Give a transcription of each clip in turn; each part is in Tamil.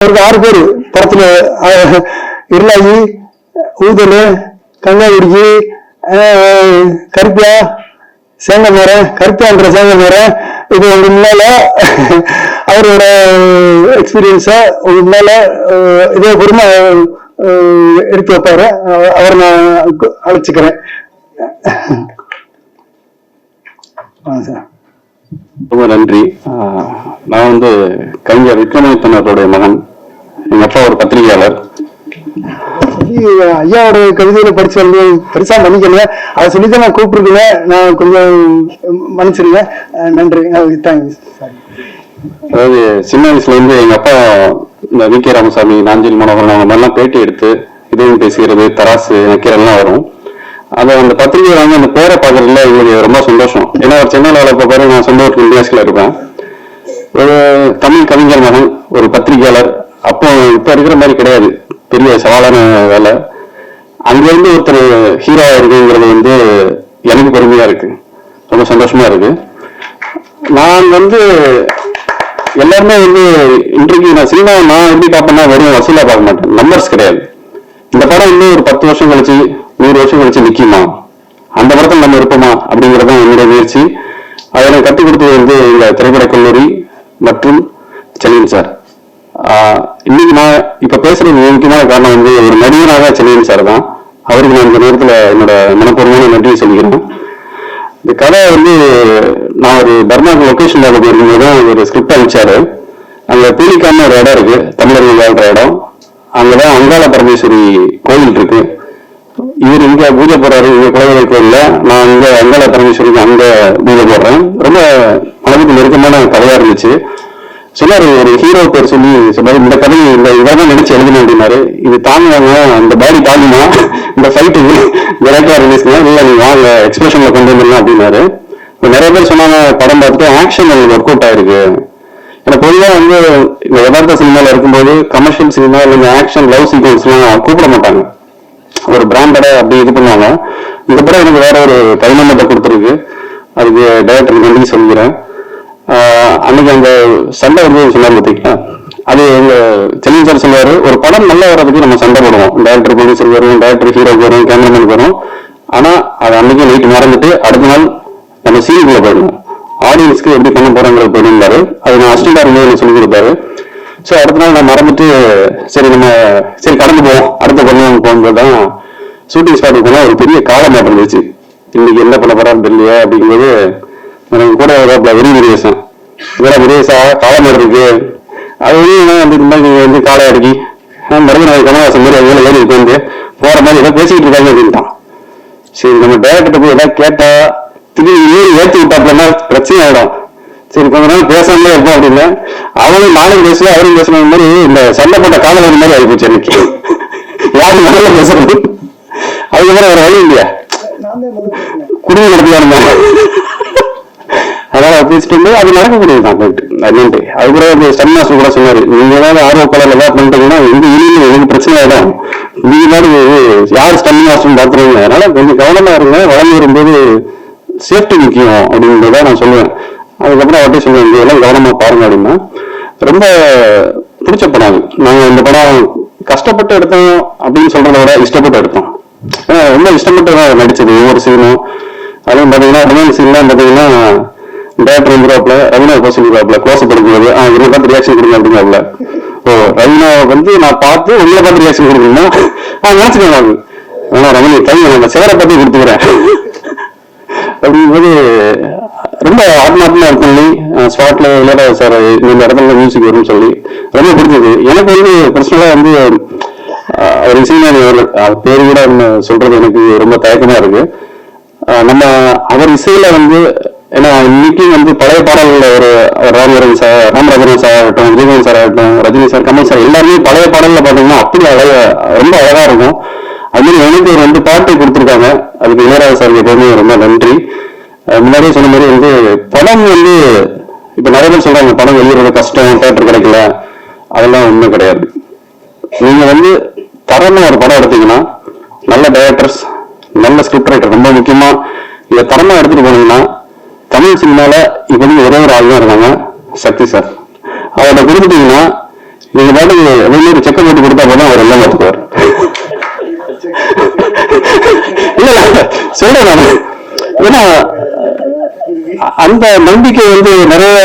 அவருக்கு 6 பேர் படத்துல இருளாயி, ஊதல், கங்காகுடிக்கு, கருப்பியா, சேங்கமரம், கருப்பியான்ற சேங்கமரம். இது உங்க முன்னால அவரோட எக்ஸ்பீரியன்ஸ உங்க முன்னால இதே பொறுமை எடுத்து வைப்பாரு. அவரை நான் அழைச்சிக்கிறேன். ரொம்ப நன்றி. நான் கவிஞர் விக்ரமாதித்தனருடைய மகன். எங்க அப்பா ஒரு பத்திரிகையாளர். ஐயாவோட கவிதையில படிச்சு வந்து பெருசா மன்னிக்கல, அதை சொல்லிதான் நான் கூப்பிட்டுருக்கேன். நான் கொஞ்சம் மன்னிச்சிருக்கேன். நன்றி. அதாவது சின்ன வயசுல இருந்து எங்க அப்பா இந்த வி கே ராமசாமி, நாஞ்சில் மனோகரன் அவங்க மாதிரிலாம் பேட்டி எடுத்து இதுவும் பேசுகிறது, தராசு, நக்கீரெல்லாம் வரும். அதை அந்த பத்திரிகை வாங்கி அந்த பேரை பார்க்கறதுல எங்களுக்கு ரொம்ப சந்தோஷம். ஏன்னா ஒரு சென்னையில் வேலை பார்ப்பாரு, நான் சொந்த ஊருக்கு இந்தியாஸ்ல இருப்பேன். ஒரு தமிழ் கவிஞர் மகன், ஒரு பத்திரிகையாளர். அப்போ இப்ப இருக்கிற மாதிரி கிடையாது, பெரிய சவாலான வேலை. அங்கிருந்து ஒருத்தர் ஹீரோ இருக்குங்கிறது எனக்கு பெருமையா இருக்கு, ரொம்ப சந்தோஷமா இருக்கு. நான் எல்லாருமே இன்றைக்கு நான் சினிமா நான் எப்படி பார்ப்பேன்னா வெறும் வசூலா பார்க்க மாட்டேன், நம்பர்ஸ் கிடையாது. இந்த படம் இன்னும் ஒரு 10 வருஷம் கழிச்சு 100 வருஷம் கழிச்சு நிக்குமா, அந்த படத்தில் நம்ம இருப்போமா அப்படிங்கறதான் என்னுடைய முயற்சி. அதை எனக்கு கற்றுக் கொடுத்தது எங்க திரைப்பட கல்லூரி மற்றும் செல்லியன் சார். இன்னைக்கு நான் இப்ப பேசுறது முக்கியமான காரணம் ஒரு நடிகனாக செல்லியன் சார் தான். அவருக்கு நான் இந்த நேரத்துல என்னோட மனப்பூர்வமான நன்றியை சொல்லிக்கிறேன். இந்த கதை நான் ஒரு தர்மாவுக்கு லொகேஷன் பார்க்க போயிருக்கும்போது தான் ஒரு ஸ்கிரிப்ட் அனுப்பிச்சாரு. அங்க பூலிக்கான ஒரு இடம் இருக்கு, தமிழர்கள் வாழ்ற இடம். அங்கதான் அங்காள பரமேஸ்வரி கோயில் இருக்கு. இவர் இங்க பூஜை போடுறாரு, இங்க குலதெய்வ கோயில்ல. நான் இங்க அங்காள பரமேஸ்வரிக்கு அங்க பூஜை போடுறேன். ரொம்ப மனதுக்கு நெருக்கமான கதையா இருந்துச்சு. சொன்னாரு, ஒரு ஹீரோ பேர் சொன்னாரு, இந்த கதை இதான் நினைச்சு எழுதணும் அப்படின்னாரு. இது தாங்குவாங்க, இந்த பாடி தாங்குமா, இந்த ஃபைட்டுக்கு விளையாட்டா ரிலீஸ்னா இல்ல நீங்க வாங்க எக்ஸ்பிரஷன்ல கொண்டு வந்துடலாம் அப்படின்னாரு. நிறைய பேர் சொன்னாங்க படம் பார்த்துட்டு ஆக்ஷன் ஒர்க் அவுட் ஆயிருக்கு. ஏன்னா பொதுவாக இந்த யதார்த்த சினிமால இருக்கும்போது கமர்ஷியல் சினிமா இல்ல ஆக்ஷன் லவ் சீக்வன்ஸ் எல்லாம் கூப்பிட மாட்டாங்க, ஒரு பிராண்டடா அப்படி இது பண்ணுவாங்க. இந்த படம் எனக்கு வேற ஒரு கைநம்பத்தை கொடுத்துருக்கு. அதுக்கு டைரக்டருக்கு நன்றி சொல்லிக்கிறேன். அன்னைக்கு அந்த சண்டை சொன்னார் பார்த்தீங்களா, அது எங்க செல்லியன் சார் சொல்லுவாரு, ஒரு படம் நல்லா வர்றதுக்கு நம்ம சண்டை போடுவோம். டைரக்டர் ப்ரொடியூசர் வரும், டைரக்டர் ஹீரோக்கு வரும், கேமராமேனுக்கு வரும். ஆனா அது அன்னைக்கு நைட்டு மறந்துட்டு அடுத்த நாள் நம்ம சீனுக்குள்ள போயிடுவோம். ஆடியன்ஸ்க்கு எப்படி பண்ண போறோங்கிறது போயிருந்தாரு. அது நான் அசிஸ்டன்ட் சொல்லி கொடுத்தாரு. ஸோ அடுத்த நாள் நான் மறந்துட்டு சரி கடந்து போவோம், அடுத்த பண்ணுவோம் போகும்போதுதான் ஷூட்டிங் ஸ்பாட்டுக்கு போனா ஒரு பெரிய காலமாட்டம் இருந்துச்சு. இன்னைக்கு என்ன பண்ண போறான்னு தெரியல அப்படிங்கும்போது எனக்கு கூட வெறி விரியேசன் இதெல்லாம் விரியேசா காலமாட்டம் இருக்கு. அது இந்த மாதிரி காலை அடக்கி மறுபடியும் கமலஹாசன் மாதிரி வேலை ஏறி உட்காந்து போற மாதிரி ஏதோ பேசிக்கிட்டு இருக்காங்க அப்படின்ட்டான். சரி நம்ம டைரக்டர் போய் ஏதாவது கேட்டா திடீர்னு ஏற்றி விட்டாப்லன்னா பிரச்சனை ஆயிடும். சரி கொஞ்ச நாள் பேசாமலே இருப்போம் அப்படின்னு அவனும் நாளைக்கு பேசல அவரும் பேசுன மாதிரி இந்த சண்டை போட்ட காலம் மாதிரி ஆகிப்போச்சு. எனக்கு யாரு முதல்ல பேசுறது, அதுக்கப்புறம் ஒரு வழி இல்லையா, குடும்பம் நடத்தியாருமா, அதனால பேசிட்டு அது நடக்கக்கூடியது தான் போயிட்டு நன்றி. அது கூட ஸ்டன் மாஸ்டர் கூட சொன்னாரு, நீங்க ஏதாவது ஆர்வக்காளர் ஏதாவது பண்ணிட்டீங்கன்னா எனக்கு பிரச்சனை ஆயிடும், நீங்க மாதிரி யார் ஸ்டன் மாஸ்டர் பாத்துறீங்க, அதனால கொஞ்சம் கவனமா இருங்க, வளர்ந்து வரும்போது சேஃப்டி முக்கியம் அப்படின்றத நான் சொல்லுவேன். அதுக்கப்புறம் அவர்கிட்ட சொல்லுவேன், இதெல்லாம் கவனமா பாருங்க அப்படின்னா. ரொம்ப பிடிச்ச படம். நாங்க இந்த படம் கஷ்டப்பட்டு எடுத்தோம் அப்படின்னு சொல்றத விட இஷ்டப்பட்டு எடுத்தோம். ரொம்ப இஷ்டப்பட்டு தான் நடிச்சது ஒவ்வொரு சீனும். அதுவும் பாத்தீங்கன்னா ரொமான்ஸ் சீன்லாம் பாத்தீங்கன்னா டேரக்டர் வந்துருவாப்ல, ரவீனா சொல்லிடுவாப்ல க்ளோஸ் எடுக்கும்போது இவங்க பார்த்து ரியாக்ஷன் கொடுங்க அப்படிங்கிறாப்ல. ரவீனாவை நான் பார்த்து உங்களை பார்த்து ரியாக்ஷன் கொடுக்கணும்னா நினைச்சுக்கோங்க. ஆனா ரவீனா கைங்க நம்ம சேரை பத்தி கொடுத்துக்கிறேன் அப்படிங்கும்போது ரொம்ப ஆத்மாத்மா சொல்லி ஸ்பாட்ல இளையராஜா சார் இந்த இடத்துல மியூசிக் வரும்னு சொல்லி ரொம்ப பிடிச்சது. எனக்கு பர்சனலா ஒரு இசைஞானி பேரு கூட சொல்றது எனக்கு ரொம்ப தயக்கமா இருக்கு. நம்ம அவர் இசையில ஏன்னா இன்னைக்கு பழைய பாடல்கள் ஒரு ராமராஜன் சார் ஆகட்டும், விஜயகாந்த் சார் ஆகட்டும், ரஜினி சார், கமல் சார் எல்லாருமே பழைய பாடல்ல பாத்தீங்கன்னா அப்படி ரொம்ப அழகா இருக்கும். அது மாதிரி எனக்கு ஒரு 2 பாட்டு கொடுத்துருக்காங்க. அதுக்கு இளையராஜா சாருக்கு எப்பவுமே ரொம்ப நன்றி. முன்னாடியே சொன்ன மாதிரி படம் இப்ப நிறைய பேர் சொல்றாங்க படம் வெளியிடுறது கஷ்டம், தியேட்டர் கிடைக்கல. அதெல்லாம் ஒண்ணும் கிடையாது. நீங்க தரமா ஒரு படம் எடுத்தீங்கன்னா நல்ல டைரக்டர்ஸ், நல்ல ஸ்கிரிப்ட் ரைட்டர், ரொம்ப முக்கியமா இதை தரமா எடுத்துட்டு போனீங்கன்னா தமிழ் சினிமால இப்போதைக்கு ஒரே ஒரு ஆள் தான் இருக்காங்க, சக்தி சார். அவரை கொடுத்துட்டீங்கன்னா நீங்க பாட்டுக்கு அதே மாதிரி செக்கை போட்டு கொடுத்தா போதும் அவர் எல்லாம் பார்த்துக்குவார். இல்ல சொல்றேன் நான். ஏன்னா அந்த நம்பிக்கை வந்து நிறைய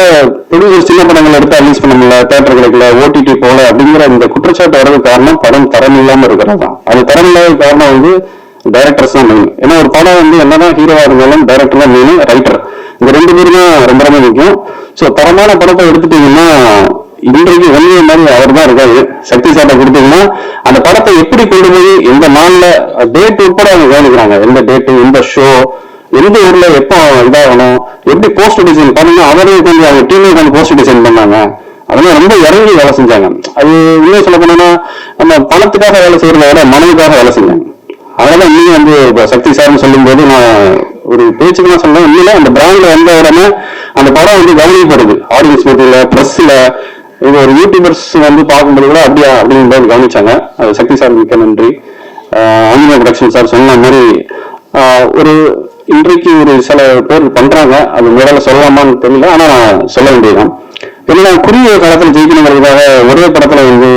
ப்ரொடியூசர் சின்ன படங்கள் எடுத்து ரிலீஸ் பண்ண முடியல, தியேட்டர் கிடைக்கல, ஓடிடி போல அப்படிங்கிற இந்த குற்றச்சாட்டு வர்றதுக்கு காரணம் படம் தரம் இல்லாம இருக்கிறது தான். அது தரம் இல்லாத காரணம் வந்து டைரக்டர்ஸ் தான் மெயின். ஏன்னா ஒரு படம் வந்து என்னதான் ஹீரோவா இருந்தாலும் டைரக்டர் தான் மெயின், ரைட்டர், இந்த 2 பேரும் தான் ரொம்ப ரொம்ப முக்கியம். ஸோ தரமான படத்தை எடுத்துட்டீங்கன்னா இன்றைக்கு வெளியே மாதிரி அவர் தான் இருக்காரு. சக்தி சாட்டை கொடுத்தீங்கன்னா அந்த படத்தை எப்படி கொண்டு போய் எந்த நாள்ல டேட் உட்பட அவங்க கவனிக்கிறாங்க, எந்த டேட்டு, எந்த ஷோ, எந்த ஊர்ல எப்போ இதாகணும், எப்படி போஸ்டர் டிசைன் பண்ணீங்கன்னா அவரே கொஞ்சம் அவங்க டீமே கொஞ்சம் போஸ்டர் டிசைன் பண்ணாங்க. அதெல்லாம் ரொம்ப இறங்கி வேலை செஞ்சாங்க. அது இன்னும் சொல்ல போனோம்னா நம்ம பணத்துக்காக வேலை செய்யறத விட மனதுக்காக வேலை செஞ்சாங்க. அதனால இன்னும் வந்து இப்போ சக்தி சார்னு சொல்லும் போது நான் ஒரு பேச்சுக்கெல்லாம் சொல்றேன், இன்னும் அந்த பிராண்ட்ல வந்த உடனே அந்த படம் வந்து கவனிக்கப்படுது ஆடியன்ஸ் மத்தியில, பிரஸ்ல, இது ஒரு யூடியூபர்ஸ் வந்து பார்க்கும்போது கூட அப்படியா அப்படிங்கிறது கவனிச்சாங்க. அது சக்தி சார் மிக்க நன்றி. ஆன்மீக ப்ரொடக்ஷன் சார் சொன்ன மாதிரி ஒரு இன்றைக்கு ஒரு சில பேர் பண்றாங்க, அது முதல்ல சொல்லலாமான்னு தெரியல, ஆனா சொல்ல வேண்டியதுதான். ஏன்னா குறுகிய காலத்துல ஜெயிக்கணுங்கிறதுக்காக ஒரே படத்துல வந்து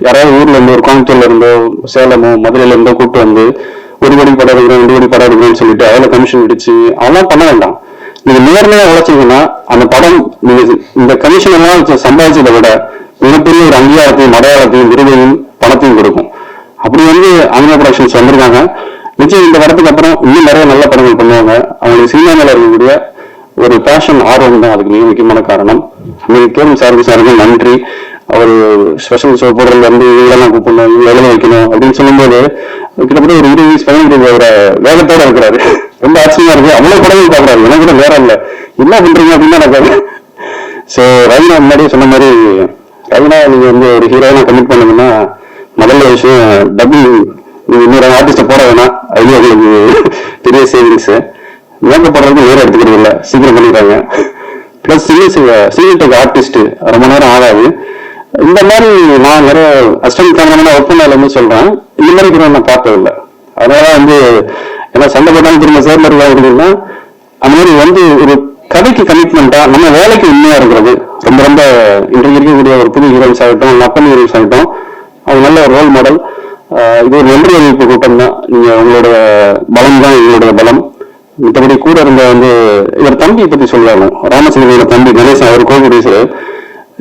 யாராவது ஊர்ல இருந்து ஒரு கோயம்புத்தூர்ல இருந்தோ சேலமோ மதுரையில இருந்தோ கூப்பிட்டு வந்து 1 கோடி படம் எடுக்கிறோம் 2 கோடி படம் எடுக்கிறோம்னு சொல்லிட்டு அதில் கமிஷன் அடிச்சு அதெல்லாம் பண்ண வேண்டாம். நீங்க நேர்மையா உழைச்சீங்கன்னா அந்த படம் நீங்க இந்த கமிஷன் எல்லாம் சம்பாதிச்சதை விட மிகப்பெரிய ஒரு அங்கீகாரத்தையும் அடையாளத்தையும் விருதையும் பணத்தையும் கொடுக்கும். அப்படி வந்து ஆன்மீக ப்ரொடக்ஷன்ஸ் வந்திருக்காங்க. நிச்சயம் இந்த படத்துக்கு அப்புறம் இன்னும் நிறைய நல்ல படங்கள் பண்ணுவாங்க. அவங்களுக்கு சினிமா மேல இருக்கக்கூடிய ஒரு பேஷன், ஆர்வம் தான் அதுக்கு மிக முக்கியமான காரணம். கேள்வி சாருக்கும் நன்றி. அவர் ஸ்பெஷல் ஷோ போடுறதுல வந்து இதெல்லாம் கூப்பிடணும், எழுத வைக்கணும் அப்படின்னு சொல்லும்போது கிட்டத்தட்ட ஒரு 20-15 அவரை வேகத்தோட இருக்கிறாரு. ரொம்ப ஆச்சரியமா இருக்கு. அவ்வளவு படங்கள் பாக்குறாரு. எனக்கு கூட வேற இல்லை, என்ன பண்றீங்க அப்படின்னு எனக்கு. ஸோ ரவினா முன்னாடியே சொன்ன மாதிரி, ரவினா நீங்க வந்து ஒரு ஹீரோயினா கமிட் பண்ணுங்கன்னா முதல்ல விஷயம் டப்பிங் நீங்க இன்னொரு ஆர்டிஸ்ட போட வேணாம். அதுலயும் உங்களுக்கு பெரிய சேவிங்ஸ். மேக்கப் போடுறதுக்கு வேற எடுத்துக்கிறது இல்லை, சீக்கிரம் பண்ணிடுறாங்க. பிளஸ் சிங்கிள் ஆர்டிஸ்ட் ரொம்ப நேரம் ஆகாது. இந்த மாதிரி நான் நிறைய அசிஸ்டன்ட் கேமராமேனா ஒர்க் பண்ணல இருந்து சொல்றேன், இந்த மாதிரி கூட நான் பார்த்ததில்லை. அதனால வந்து ஏன்னா சண்டை போட்டாலும் திரும்ப சேர்ந்து இருக்குன்னா அந்த மாதிரி வந்து ஒரு கதைக்கு கமிட்மெண்டா நம்ம வேலைக்கு உண்மையா இருக்கிறது ரொம்ப ரொம்ப இன்றைக்கு இருக்கக்கூடிய ஒரு புது ஹீரோயின்ஸ் ஆகட்டும், நப்பன் ஹீரோயின்ஸ் ஆகட்டும், அது நல்ல ஒரு ரோல் மாடல். இது ஒரு நன்றி அறிவிப்பு கூட்டம் தான். நீங்க உங்களோட பலம் தான் எங்களுடைய பலம். மற்றபடி கூட இருந்த வந்து இவர் தம்பியை பத்தி சொல்லுவாங்க, ராமச்சந்திரோட தம்பி கணேசா, அவர் கோகுடீஸ்வரர்.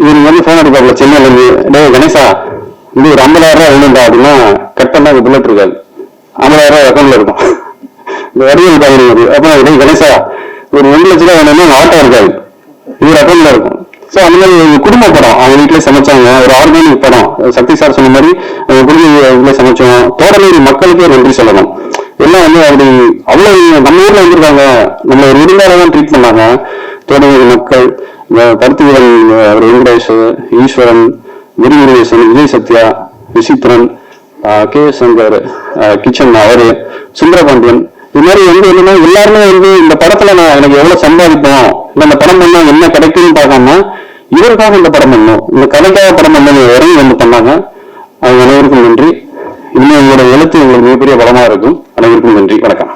இவருக்கு வந்து போன் அடிப்பாப்ல சென்னையில இருந்து, டே கணேசா வந்து ஒரு 50,000 ரூபாய் வேணும்டா அப்படின்னா கட் பண்ணா புல்லட் இருக்காது, 50,000 ரூபாய் அக்கௌண்ட்ல இருக்கும். இந்த வடிவல் பாக்குறது அப்புறம் டே கணேசா ஒரு 2 லட்ச ரூபாய் வேணும்னா ஆட்டோ இருக்காது, இவர் அக்கௌண்ட்ல இருக்கும். ஸோ அந்த மாதிரி குடும்ப படம் அவங்க வீட்டிலே சமைச்சாங்க. ஒரு ஆர்கானிக் படம். சக்தி சார் சொன்ன மாதிரி குடும்ப வீட்டிலே சமைச்சோம். தோடநேரி மக்களுக்கே நன்றி சொல்லணும். எல்லாம் வந்து அப்படி அவ்வளவு நம்ம ஊர்ல வந்திருக்காங்க, நம்ம ஒரு விருந்தாளதான் ட்ரீட் பண்ணாங்க. தோடநேரி மக்கள், கருத்துவீரன் அவர் வெங்கடேஷ், ஈஸ்வரன், விரிமுருகேசன், விஜய் சத்யா, விசித்திரன், கே சங்கர், கிச்சன் அவரு, சுந்தரபாண்டியன், இது மாதிரி வந்து என்னன்னா எல்லாருமே வந்து இந்த படத்துல நான் எனக்கு எவ்வளவு சம்பாதிப்போம், இந்த படம் பண்ணா என்ன கிடைக்கும்னு பார்க்காம இவருக்காக இந்த படம் பண்ணணும், இந்த கதைக்காக படம் பண்ண இறங்கி வந்து பண்ணாங்க. அவங்க அனைவருக்கும் நன்றி. இன்னும் உங்களோட எழுத்து உங்களுக்கு மிகப்பெரிய பலமா இருக்கும். அனைவருக்கும் நன்றி. வணக்கம்.